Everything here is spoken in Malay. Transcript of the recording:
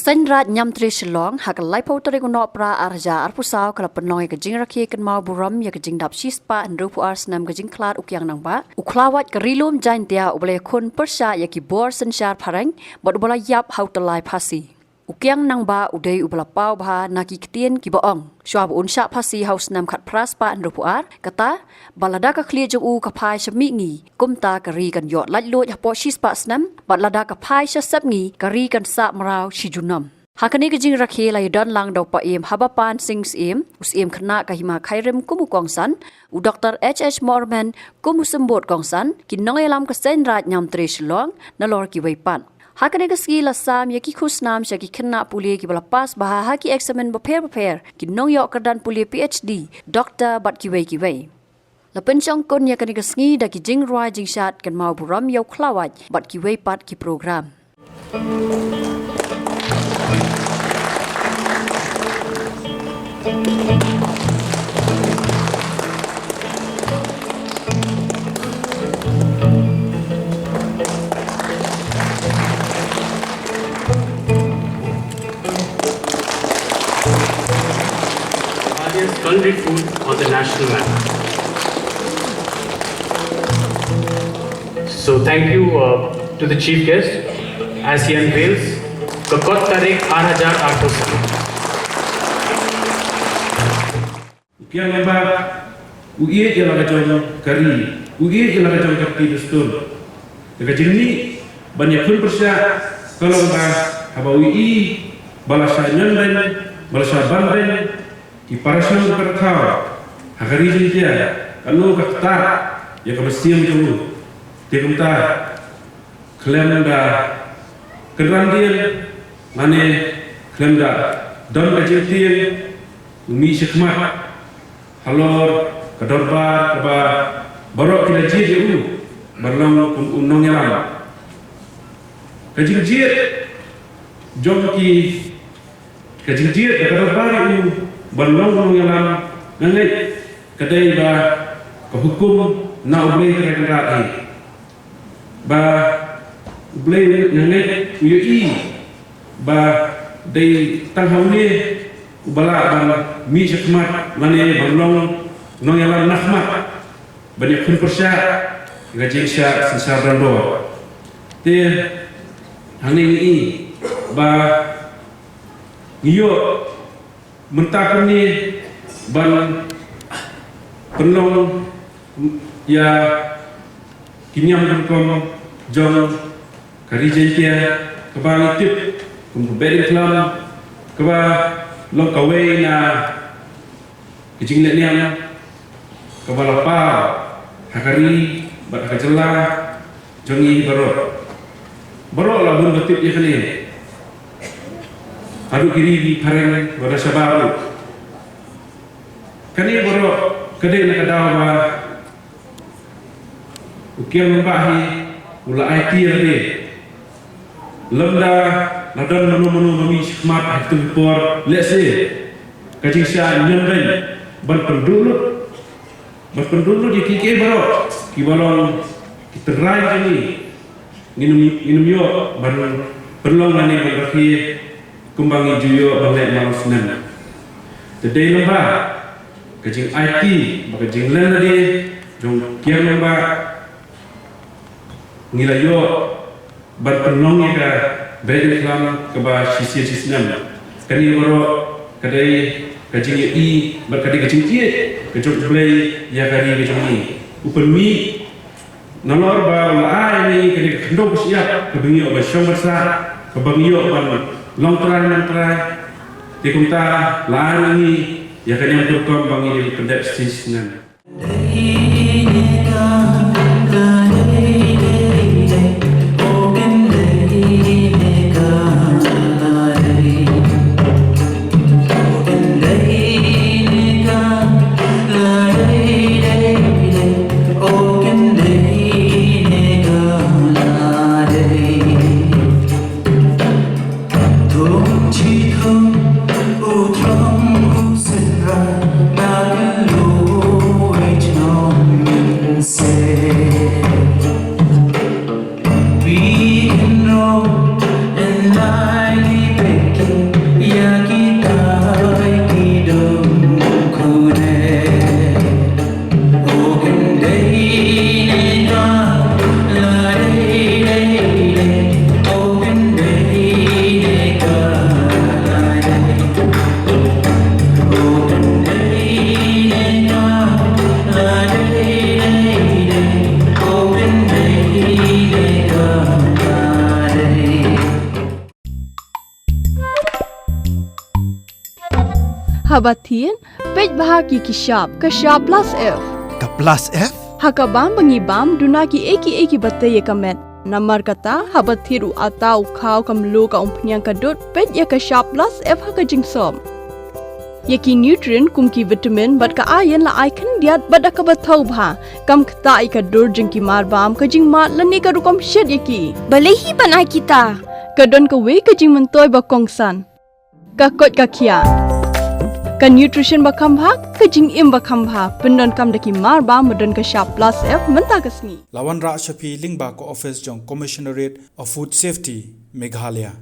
Senrat Niam Tri Shillong hak lai pau tori ko no pra arja arpusau kala penlong ke jing rakhi kan mau buram ya ke jing dap shispa and rupu arsnam ke jing klar ukyang Nangbah uklawat ke rilum Jaiñtia ubale khun persya ya ki bor sensyar pharang bod bola yap hau telai phasi ukyang Nangbah udai ubala pau bha naki ketien ki boong syab unsha phasi haus nam khat praspa and rupu ar kata balada ka khlia ju u ka phai shmi ngi kumta ka ri kan yot laj lo ya po shispa snam balada ka phai sha sap ngi ka ri kan sa mrau shijunam Hakani ke jing rakhi lai don lang do pa em Habapan sings em us em khna ka hima khairem kumu kongsan u Dr H Morman kumu sembot kongsan ki nongelam ka senrat Niam Tri Shillong na lor ki weipan Hakani ke ski la sam ye ki khusnam sha ki khna puli ki bala pas bah ha ki examen prepare ki nong yo kadan puli PhD Dr bat ki wei la penchong kon ya kani ke ski da ki jing roi jing shat kan mau buram yo khlawaj bat ki wei pat ki program Culinary food on the national map. So thank you to the chief guest as he unveils Kakot Tarik 8,800. Kiang Nangbah, uiye je laga jong kari, uiye je laga jong kari Dustur. Dekat jini banyak pun persya kalau bah haba ui balasa nyen balasa ban di parasyon perkau hakari Jaiñtia kalau kata ya kemestian jauh dia kata klaim dah kerandian mana klaim dah don Jaiñtia umi syekmat halor kedorbar keba borok tidak jid jauh berlang unong yalam kajing jid jom ki kajing jid kedorbar itu berlang yalam nangai kedai ba kehukum na ublay kerak ba ublay nangai uyui ba dai tanghauni ubala ban mi syakmat lane berlang nong yalam nahmat banyak pun persya gajing sya sensar rando te hangni ni ba ngiyo mentakun ni ban penolong ya Niam Rukom jong kari Jaiñtia kebang itip kumberi kelam keba long kawai na kejing Niam kebala pa hakari bat kajela jongi barok lah bun betip ya kali adu kiri di pareng berasa baru kani borok kedai nak dawa ukian membahi ula Atiar ni lemda ladan menu mami smart itu por lese kajing sya nyemben ban penduduk di kike borok ki balong kiterai ni minum yo ban perlong ni berarti kumbangi juyo balai malas nan. Tedai Nangbah, kajing IT, kajing Len-Lade, jong Kiang Nangbah, ngilayo berpenongnya ke beri Islam ke bah sisi nan. Kani boro kadai kajing i berkadai kajing cie, kajong belai ya kari kajing ni. Upenmi nalor ba ulai ni kani kendok siap kebengio ba syong besar kebengio ban long try di kumta lahan ini ya kan yang Rukom bangi di pendek sisnan say Habatin, pej bahagi kishap, kashap plus F. Ka plus F? Hakabam bangibam dunaki eki bataya kamet. Namar kata habathiru atau kau kamlu ka umpnyang kadut pej ya kashap plus F hakajing som. Yaki nutrient kumki vitamin bat ka ayan la ai kan diat bada ka bathau bha kam khta ai ka dur jingki marbam ka jing mat lani ka rukom shed yaki balehi banai kita ka don ka we ka jing mentoy ba kongsan ka kot ka kia ka nutrition ba khambha ka jing im ba khambha pendon kam daki marbam modon ka sharp plus F menta ka sngi Lawan Ra Shafi Lingba ko office jong Commissionerate of Food Safety Meghalaya